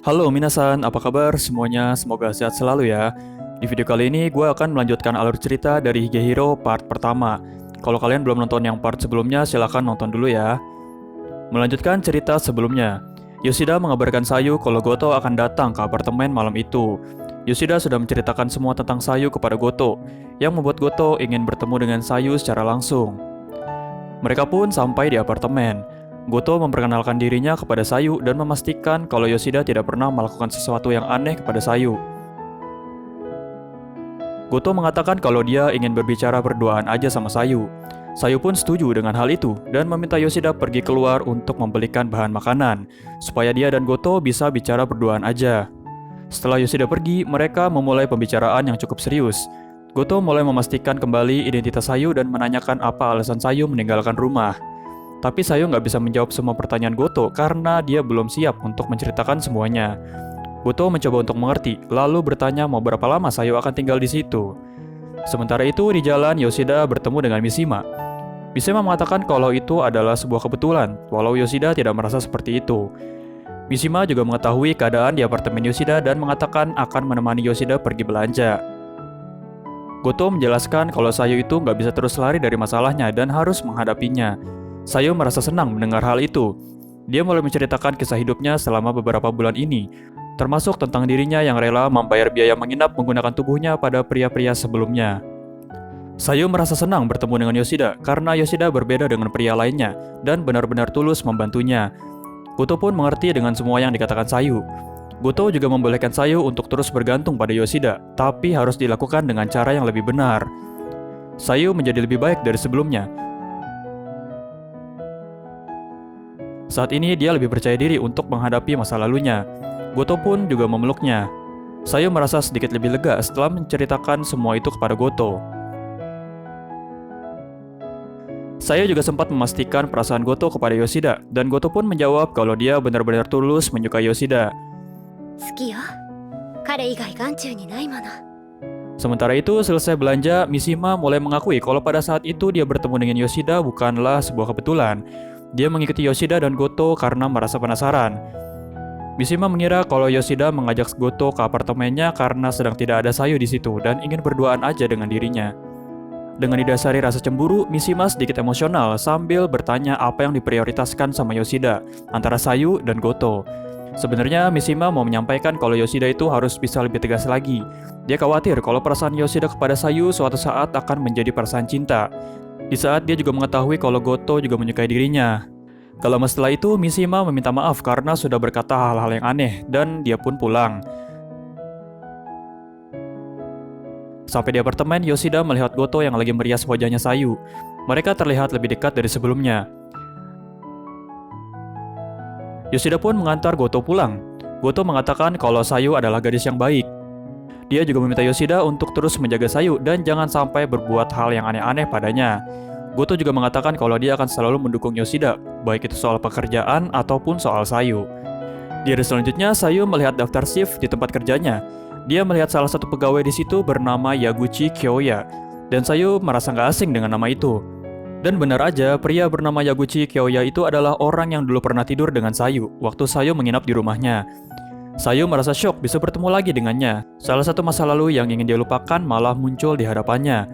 Halo minasan, apa kabar semuanya? Semoga sehat selalu ya. Di video kali ini gue akan melanjutkan alur cerita dari Higehiro part pertama. Kalau kalian belum nonton yang part sebelumnya, silahkan nonton dulu ya. Melanjutkan cerita sebelumnya, Yoshida mengabarkan Sayu kalau Goto akan datang ke apartemen malam itu. Yoshida sudah menceritakan semua tentang Sayu kepada Goto, yang membuat Goto ingin bertemu dengan Sayu secara langsung. Mereka pun sampai di apartemen. Goto memperkenalkan dirinya kepada Sayu dan memastikan kalau Yoshida tidak pernah melakukan sesuatu yang aneh kepada Sayu. Goto mengatakan kalau dia ingin berbicara berduaan aja sama Sayu. Sayu pun setuju dengan hal itu dan meminta Yoshida pergi keluar untuk membelikan bahan makanan, supaya dia dan Goto bisa bicara berduaan aja. Setelah Yoshida pergi, mereka memulai pembicaraan yang cukup serius. Goto mulai memastikan kembali identitas Sayu dan menanyakan apa alasan Sayu meninggalkan rumah. Tapi Sayu nggak bisa menjawab semua pertanyaan Goto karena dia belum siap untuk menceritakan semuanya. Goto mencoba untuk mengerti, lalu bertanya mau berapa lama Sayu akan tinggal di situ. Sementara itu, di jalan Yoshida bertemu dengan Mishima. Mishima mengatakan kalau itu adalah sebuah kebetulan, walau Yoshida tidak merasa seperti itu. Mishima juga mengetahui keadaan di apartemen Yoshida dan mengatakan akan menemani Yoshida pergi belanja. Goto menjelaskan kalau Sayu itu nggak bisa terus lari dari masalahnya dan harus menghadapinya. Sayu merasa senang mendengar hal itu. Dia mulai menceritakan kisah hidupnya selama beberapa bulan ini, termasuk tentang dirinya yang rela membayar biaya menginap menggunakan tubuhnya pada pria-pria sebelumnya. Sayu merasa senang bertemu dengan Yoshida karena Yoshida berbeda dengan pria lainnya dan benar-benar tulus membantunya. Goto pun mengerti dengan semua yang dikatakan Sayu. Goto juga membolehkan Sayu untuk terus bergantung pada Yoshida, tapi harus dilakukan dengan cara yang lebih benar. Sayu menjadi lebih baik dari sebelumnya. Saat ini dia lebih percaya diri untuk menghadapi masa lalunya. Goto pun juga memeluknya. Sayu merasa sedikit lebih lega setelah menceritakan semua itu kepada Goto. Sayu juga sempat memastikan perasaan Goto kepada Yoshida, dan Goto pun menjawab kalau dia benar-benar tulus menyukai Yoshida. 好きよ。彼以外眼中にないもの。 Sementara itu, selesai belanja, Mishima mulai mengakui kalau pada saat itu dia bertemu dengan Yoshida bukanlah sebuah kebetulan. Dia mengikuti Yoshida dan Goto karena merasa penasaran. Mishima mengira kalau Yoshida mengajak Goto ke apartemennya karena sedang tidak ada Sayu di situ dan ingin berduaan aja dengan dirinya. Dengan didasari rasa cemburu, Mishima sedikit emosional sambil bertanya apa yang diprioritaskan sama Yoshida antara Sayu dan Goto. Sebenarnya Mishima mau menyampaikan kalau Yoshida itu harus bisa lebih tegas lagi. Dia khawatir kalau perasaan Yoshida kepada Sayu suatu saat akan menjadi perasaan cinta. Di saat dia juga mengetahui kalau Goto juga menyukai dirinya. Gak lama setelah itu, Mishima meminta maaf karena sudah berkata hal-hal yang aneh dan dia pun pulang. Sampai di apartemen, Yoshida melihat Goto yang lagi merias wajahnya Sayu. Mereka terlihat lebih dekat dari sebelumnya. Yoshida pun mengantar Goto pulang. Goto mengatakan kalau Sayu adalah gadis yang baik. Dia juga meminta Yoshida untuk terus menjaga Sayu dan jangan sampai berbuat hal yang aneh-aneh padanya. Goto juga mengatakan kalau dia akan selalu mendukung Yoshida, baik itu soal pekerjaan ataupun soal Sayu. Di hari selanjutnya, Sayu melihat daftar shift di tempat kerjanya. Dia melihat salah satu pegawai di situ bernama Yaguchi Kyoya, dan Sayu merasa nggak asing dengan nama itu. Dan benar aja, pria bernama Yaguchi Kyoya itu adalah orang yang dulu pernah tidur dengan Sayu waktu Sayu menginap di rumahnya. Sayu merasa syok bisa bertemu lagi dengannya. Salah satu masa lalu yang ingin dia lupakan malah muncul di hadapannya.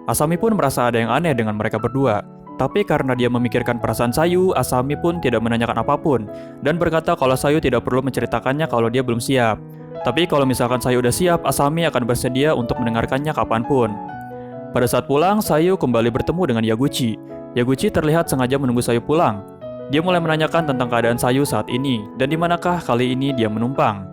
Asami pun merasa ada yang aneh dengan mereka berdua. Tapi karena dia memikirkan perasaan Sayu, Asami pun tidak menanyakan apapun dan berkata kalau Sayu tidak perlu menceritakannya kalau dia belum siap. Tapi kalau misalkan Sayu udah siap, Asami akan bersedia untuk mendengarkannya kapanpun. Pada saat pulang, Sayu kembali bertemu dengan Yaguchi. Yaguchi terlihat sengaja menunggu Sayu pulang. Dia mulai menanyakan tentang keadaan Sayu saat ini dan di manakah kali ini dia menumpang.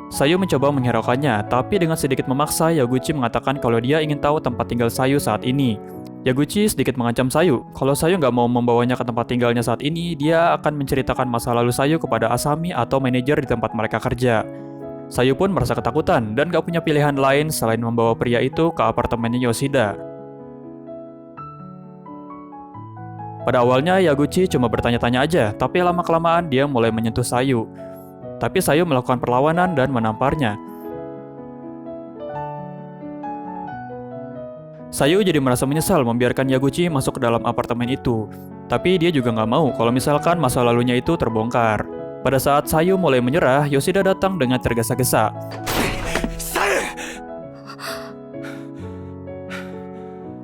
Sayu mencoba menghiraukannya, tapi dengan sedikit memaksa Yaguchi mengatakan kalau dia ingin tahu tempat tinggal Sayu saat ini. Yaguchi sedikit mengancam Sayu, kalau Sayu nggak mau membawanya ke tempat tinggalnya saat ini, dia akan menceritakan masa lalu Sayu kepada Asami atau manajer di tempat mereka kerja. Sayu pun merasa ketakutan dan gak punya pilihan lain selain membawa pria itu ke apartemennya Yoshida. Pada awalnya Yaguchi cuma bertanya-tanya aja, tapi lama-kelamaan dia mulai menyentuh Sayu. Tapi Sayu melakukan perlawanan dan menamparnya. Sayu jadi merasa menyesal membiarkan Yaguchi masuk ke dalam apartemen itu. Tapi dia juga nggak mau kalau misalkan masa lalunya itu terbongkar. Pada saat Sayu mulai menyerah, Yoshida datang dengan tergesa-gesa.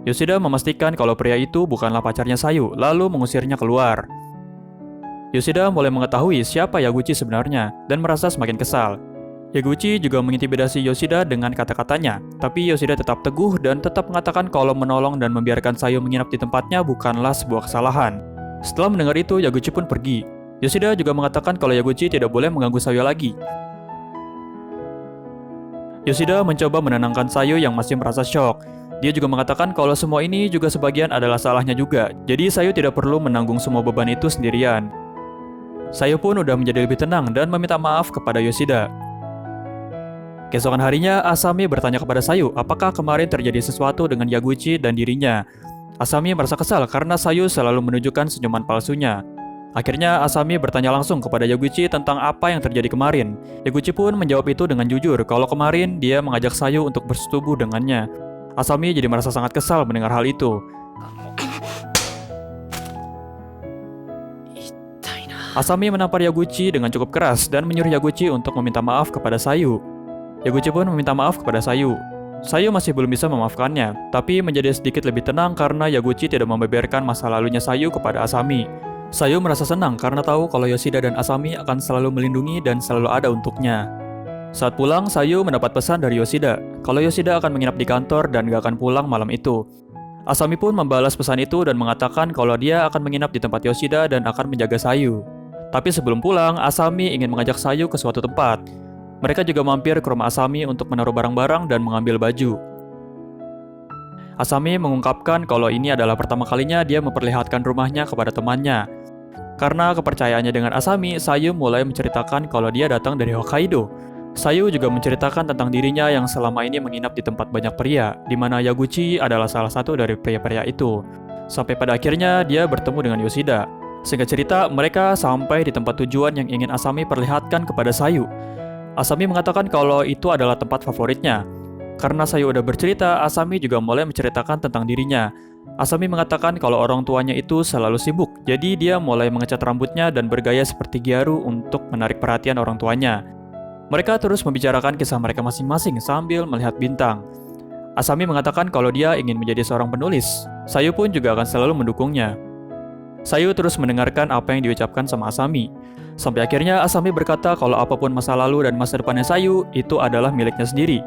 Yoshida memastikan kalau pria itu bukanlah pacarnya Sayu, lalu mengusirnya keluar. Yoshida mulai mengetahui siapa Yaguchi sebenarnya dan merasa semakin kesal. Yaguchi juga mengintimidasi Yoshida dengan kata-katanya, tapi Yoshida tetap teguh dan tetap mengatakan kalau menolong dan membiarkan Sayu menginap di tempatnya bukanlah sebuah kesalahan. Setelah mendengar itu, Yaguchi pun pergi. Yoshida juga mengatakan kalau Yaguchi tidak boleh mengganggu Sayu lagi. Yoshida mencoba menenangkan Sayu yang masih merasa syok. Dia juga mengatakan kalau semua ini juga sebagian adalah salahnya juga, jadi Sayu tidak perlu menanggung semua beban itu sendirian. Sayu pun udah menjadi lebih tenang dan meminta maaf kepada Yoshida. Keesokan harinya, Asami bertanya kepada Sayu apakah kemarin terjadi sesuatu dengan Yaguchi dan dirinya. Asami merasa kesal karena Sayu selalu menunjukkan senyuman palsunya. Akhirnya, Asami bertanya langsung kepada Yaguchi tentang apa yang terjadi kemarin. Yaguchi pun menjawab itu dengan jujur kalau kemarin dia mengajak Sayu untuk bersetubuh dengannya. Asami jadi merasa sangat kesal mendengar hal itu. Asami menampar Yaguchi dengan cukup keras dan menyuruh Yaguchi untuk meminta maaf kepada Sayu. Yaguchi pun meminta maaf kepada Sayu. Sayu masih belum bisa memaafkannya, tapi menjadi sedikit lebih tenang karena Yaguchi tidak membeberkan masa lalunya Sayu kepada Asami. Sayu merasa senang karena tahu kalau Yoshida dan Asami akan selalu melindungi dan selalu ada untuknya. Saat pulang, Sayu mendapat pesan dari Yoshida kalau Yoshida akan menginap di kantor dan gak akan pulang malam itu. Asami pun membalas pesan itu dan mengatakan kalau dia akan menginap di tempat Yoshida dan akan menjaga Sayu. Tapi sebelum pulang, Asami ingin mengajak Sayu ke suatu tempat. Mereka juga mampir ke rumah Asami untuk menaruh barang-barang dan mengambil baju. Asami mengungkapkan kalau ini adalah pertama kalinya dia memperlihatkan rumahnya kepada temannya. Karena kepercayaannya dengan Asami, Sayu mulai menceritakan kalau dia datang dari Hokkaido. Sayu juga menceritakan tentang dirinya yang selama ini menginap di tempat banyak pria, di mana Yaguchi adalah salah satu dari pria-pria itu. Sampai pada akhirnya dia bertemu dengan Yoshida. Singkat cerita, mereka sampai di tempat tujuan yang ingin Asami perlihatkan kepada Sayu. Asami mengatakan kalau itu adalah tempat favoritnya. Karena Sayu udah bercerita, Asami juga mulai menceritakan tentang dirinya. Asami mengatakan kalau orang tuanya itu selalu sibuk, jadi dia mulai mengecat rambutnya dan bergaya seperti Gyaru untuk menarik perhatian orang tuanya. Mereka terus membicarakan kisah mereka masing-masing sambil melihat bintang. Asami mengatakan kalau dia ingin menjadi seorang penulis. Sayu pun juga akan selalu mendukungnya. Sayu terus mendengarkan apa yang diucapkan sama Asami. Sampai akhirnya Asami berkata kalau apapun masa lalu dan masa depannya Sayu itu adalah miliknya sendiri.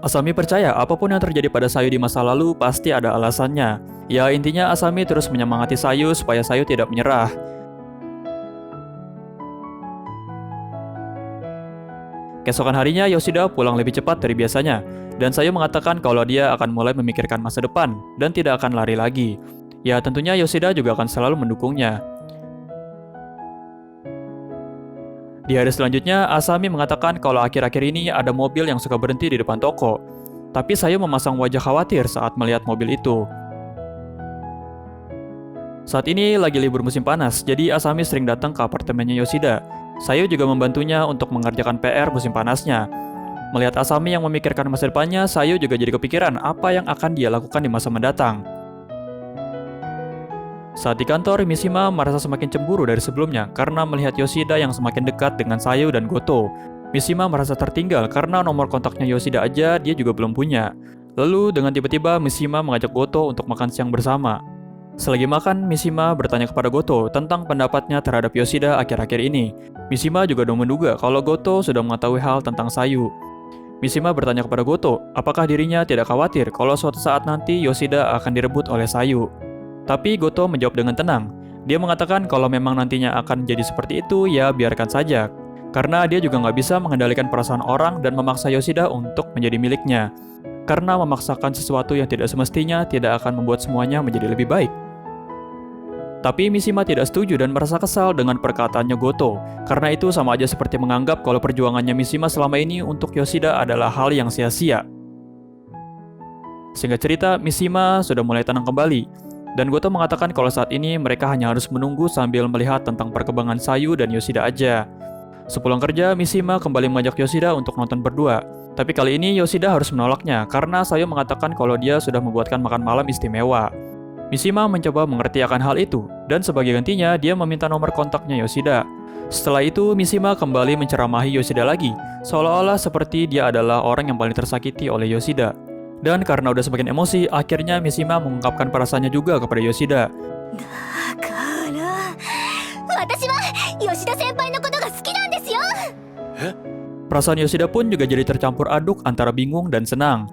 Asami percaya apapun yang terjadi pada Sayu di masa lalu pasti ada alasannya. Ya intinya Asami terus menyemangati Sayu supaya Sayu tidak menyerah. Keesokan harinya Yoshida pulang lebih cepat dari biasanya. Dan Sayu mengatakan kalau dia akan mulai memikirkan masa depan dan tidak akan lari lagi. Ya tentunya Yoshida juga akan selalu mendukungnya. Di hari selanjutnya, Asami mengatakan kalau akhir-akhir ini ada mobil yang suka berhenti di depan toko. Tapi Sayu memasang wajah khawatir saat melihat mobil itu. Saat ini lagi libur musim panas, jadi Asami sering datang ke apartemennya Yoshida. Sayu juga membantunya untuk mengerjakan PR musim panasnya. Melihat Asami yang memikirkan masa depannya, Sayu juga jadi kepikiran apa yang akan dia lakukan di masa mendatang. Saat di kantor, Mishima merasa semakin cemburu dari sebelumnya karena melihat Yoshida yang semakin dekat dengan Sayu dan Goto. Mishima merasa tertinggal karena nomor kontaknya Yoshida aja dia juga belum punya. Lalu dengan tiba-tiba Mishima mengajak Goto untuk makan siang bersama. Selagi makan, Mishima bertanya kepada Goto tentang pendapatnya terhadap Yoshida akhir-akhir ini. Mishima juga udah menduga kalau Goto sudah mengetahui hal tentang Sayu. Mishima bertanya kepada Goto apakah dirinya tidak khawatir kalau suatu saat nanti Yoshida akan direbut oleh Sayu. Tapi Goto menjawab dengan tenang. Dia mengatakan kalau memang nantinya akan jadi seperti itu, ya biarkan saja. Karena dia juga nggak bisa mengendalikan perasaan orang dan memaksa Yoshida untuk menjadi miliknya. Karena memaksakan sesuatu yang tidak semestinya tidak akan membuat semuanya menjadi lebih baik. Tapi Mishima tidak setuju dan merasa kesal dengan perkataannya Goto. Karena itu sama aja seperti menganggap kalau perjuangannya Mishima selama ini untuk Yoshida adalah hal yang sia-sia. Singkat cerita, Mishima sudah mulai tenang kembali. Dan Goto mengatakan kalau saat ini mereka hanya harus menunggu sambil melihat tentang perkembangan Sayu dan Yoshida aja. Sepulang kerja, Mishima kembali mengajak Yoshida untuk nonton berdua. Tapi kali ini Yoshida harus menolaknya karena Sayu mengatakan kalau dia sudah membuatkan makan malam istimewa. Mishima mencoba mengerti akan hal itu, dan sebagai gantinya dia meminta nomor kontaknya Yoshida. Setelah itu, Mishima kembali menceramahi Yoshida lagi, seolah-olah seperti dia adalah orang yang paling tersakiti oleh Yoshida. Dan karena udah semakin emosi, akhirnya Mishima mengungkapkan perasaannya juga kepada Yoshida. だから私は吉田先輩のことが好きなんですよ。 Perasaan Yoshida pun juga jadi tercampur aduk antara bingung dan senang.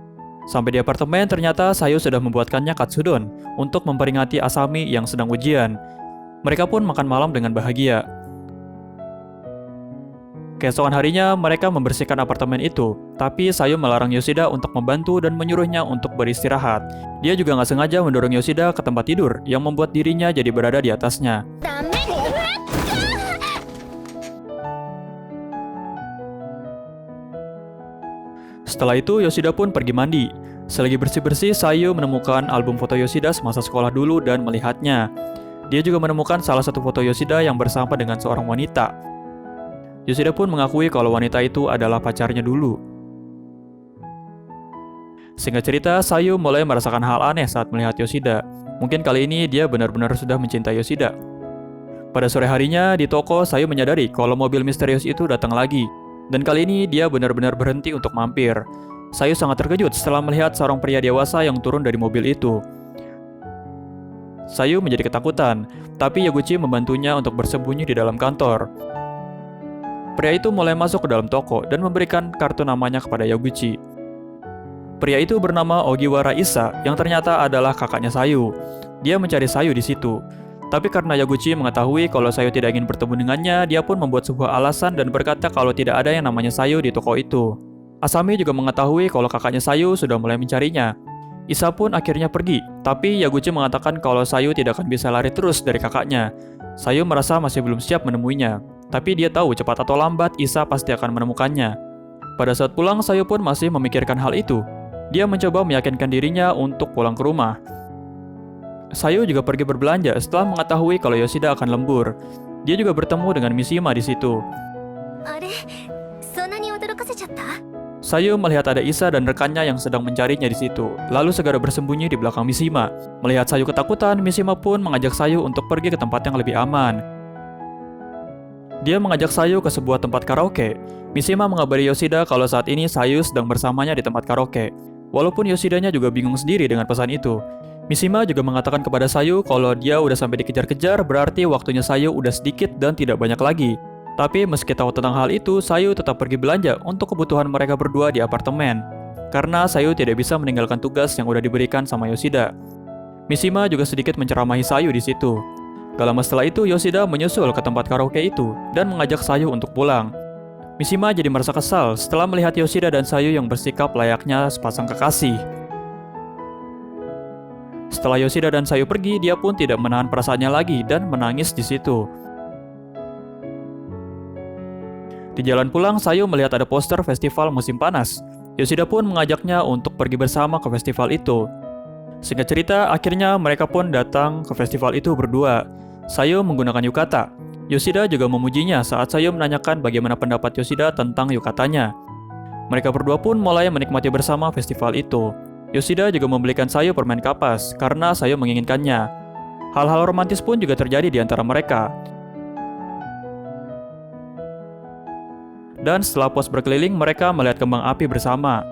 Sampai di apartemen, ternyata Sayu sudah membuatkannya katsudon untuk memperingati Asami yang sedang ujian. Mereka pun makan malam dengan bahagia. Keesokan harinya, mereka membersihkan apartemen itu, tapi Sayu melarang Yoshida untuk membantu dan menyuruhnya untuk beristirahat. Dia juga nggak sengaja mendorong Yoshida ke tempat tidur, yang membuat dirinya jadi berada di atasnya. ダメ。 Setelah itu, Yoshida pun pergi mandi. Selagi bersih-bersih, Sayu menemukan album foto Yoshida semasa sekolah dulu dan melihatnya. Dia juga menemukan salah satu foto Yoshida yang bersama dengan seorang wanita. Yoshida pun mengakui kalau wanita itu adalah pacarnya dulu. Singkat cerita, Sayu mulai merasakan hal aneh saat melihat Yoshida. Mungkin kali ini dia benar-benar sudah mencintai Yoshida. Pada sore harinya, di toko, Sayu menyadari kalau mobil misterius itu datang lagi. Dan kali ini dia benar-benar berhenti untuk mampir. Sayu sangat terkejut setelah melihat seorang pria dewasa yang turun dari mobil itu. Sayu menjadi ketakutan, tapi Yaguchi membantunya untuk bersembunyi di dalam kantor. Pria itu mulai masuk ke dalam toko dan memberikan kartu namanya kepada Yaguchi. Pria itu bernama Ogiwara Issa yang ternyata adalah kakaknya Sayu. Dia mencari Sayu di situ. Tapi karena Yaguchi mengetahui kalau Sayu tidak ingin bertemu dengannya, dia pun membuat sebuah alasan dan berkata kalau tidak ada yang namanya Sayu di toko itu. Asami juga mengetahui kalau kakaknya Sayu sudah mulai mencarinya. Issa pun akhirnya pergi, tapi Yaguchi mengatakan kalau Sayu tidak akan bisa lari terus dari kakaknya. Sayu merasa masih belum siap menemuinya, tapi dia tahu cepat atau lambat Issa pasti akan menemukannya. Pada saat pulang, Sayu pun masih memikirkan hal itu. Dia mencoba meyakinkan dirinya untuk pulang ke rumah. Sayu juga pergi berbelanja setelah mengetahui kalau Yoshida akan lembur. Dia juga bertemu dengan Mishima di situ. あれ、そんなに驚かせちゃった？ Sayu melihat ada Issa dan rekannya yang sedang mencarinya di situ, lalu segera bersembunyi di belakang Mishima. Melihat Sayu ketakutan, Mishima pun mengajak Sayu untuk pergi ke tempat yang lebih aman. Dia mengajak Sayu ke sebuah tempat karaoke. Mishima mengabari Yoshida kalau saat ini Sayu sedang bersamanya di tempat karaoke. Walaupun Yoshidanya juga bingung sendiri dengan pesan itu. Mishima juga mengatakan kepada Sayu kalau dia udah sampai dikejar-kejar, berarti waktunya Sayu udah sedikit dan tidak banyak lagi. Tapi meski tahu tentang hal itu, Sayu tetap pergi belanja untuk kebutuhan mereka berdua di apartemen. Karena Sayu tidak bisa meninggalkan tugas yang udah diberikan sama Yoshida. Mishima juga sedikit menceramahi Sayu di situ. Gak lama setelah itu, Yoshida menyusul ke tempat karaoke itu dan mengajak Sayu untuk pulang. Mishima jadi merasa kesal setelah melihat Yoshida dan Sayu yang bersikap layaknya sepasang kekasih. Setelah Yoshida dan Sayu pergi, dia pun tidak menahan perasaannya lagi dan menangis di situ. Di jalan pulang, Sayu melihat ada poster festival musim panas. Yoshida pun mengajaknya untuk pergi bersama ke festival itu. Singkat cerita, akhirnya mereka pun datang ke festival itu berdua. Sayu menggunakan yukata. Yoshida juga memujinya saat Sayu menanyakan bagaimana pendapat Yoshida tentang yukatanya. Mereka berdua pun mulai menikmati bersama festival itu. Yoshida juga membelikan Sayu permen kapas karena Sayu menginginkannya. Hal-hal romantis pun juga terjadi di antara mereka. Dan setelah pos berkeliling, mereka melihat kembang api bersama.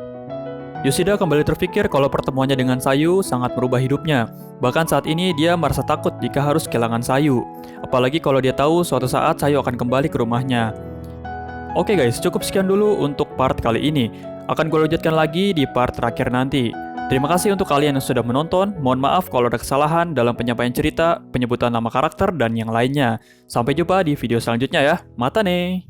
Yoshida kembali terpikir kalau pertemuannya dengan Sayu sangat merubah hidupnya. Bahkan saat ini dia merasa takut jika harus kehilangan Sayu. Apalagi kalau dia tahu suatu saat Sayu akan kembali ke rumahnya. Oke guys, cukup sekian dulu untuk part kali ini. Akan gue lanjutkan lagi di part terakhir nanti. Terima kasih untuk kalian yang sudah menonton. Mohon maaf kalau ada kesalahan dalam penyampaian cerita, penyebutan nama karakter, dan yang lainnya. Sampai jumpa di video selanjutnya ya. Mata nih!